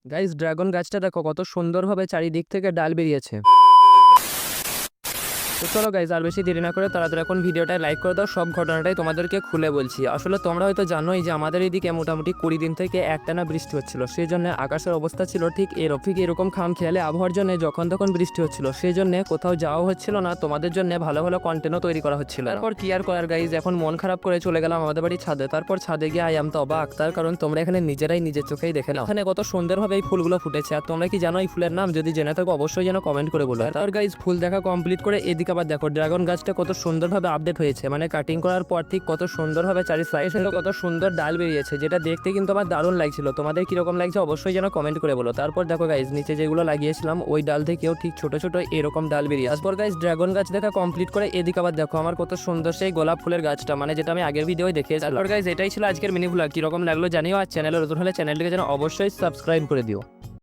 Guys dragon গাছটা দেখো কত সুন্দরভাবে চারিদিক থেকে ডাল বেরিয়েছে। তো চলো গাইজ আর বেশি দেরি না করে তাড়াতাড়ি এখন ভিডিওটায় লাইক করে দাও। সব ঘটনাটাই তোমাদেরকে খুলে বলছি। আসলে তোমরা হয়তো জানোই যে আমাদের এইদিকে মোটামুটি 20 দিন থেকে একটানা বৃষ্টি হচ্ছিল। সেই জন্য আকাশের অবস্থা ছিল ঠিক এরকম খাম খেয়ালে আবহাওয়ার জন্য যখন তখন বৃষ্টি হচ্ছিল, সেই জন্য কোথাও যাওয়া হচ্ছিল না। তোমাদের জন্য ভালো ভালো কন্টেন্টও তৈরি করা হচ্ছিল। তারপর কি আর করার গাইজ, এখন মন খারাপ করে চলে গেলাম আমাদের বাড়ির ছাদে। তারপর ছাদে গিয়ে আই আম তো অবাক, তার কারণ তোমরা এখানে নিজেরাই নিজের চোখেই দেখে নাও এখানে কত সুন্দরভাবে এই ফুলগুলো ফুটেছে। আর তোমরা কি জানো এই ফুলের নাম? যদি জেনে থাকো অবশ্যই যেন কমেন্ট করে বলো। তার গাইজ ফুল দেখা কমপ্লিট করে এদিকে আবার দেখো ড্রাগন গাছটা কত সুন্দরভাবে আপডেট হয়েছে, মানে কাটিং করার পর ঠিক কত সুন্দরভাবে চারি সাইড কত সুন্দর ডাল বেরিয়েছে, যেটা দেখতে কিন্তু আমার দারুণ লাগছিল। তোমাদের কিরকম লাগছে অবশ্যই যেন কমেন্ট করে বলো। তারপর দেখো গাইজ নিচে যেগুলো লাগিয়েছিলাম ওই ডাল থেকেও ঠিক ছোট ছোট এরকম ডাল বেরিয়ে। তারপর গাইজ ড্রাগন গাছ দেখা কমপ্লিট করে এদিকে আবার দেখো আমার কত সুন্দর সেই গোলাপ ফুলের গাছটা, মানে যেটা আমি আগের ভিডিওয় দেখিয়েছি। তারপর গাইজ এটাই ছিল আজকের মিনি ভ্লগ। কিরকম লাগলো জানিও, আর চ্যানেলে নতুন হলে চ্যানেলটিকে যেন অবশ্যই সাবস্ক্রাইব করে দিও।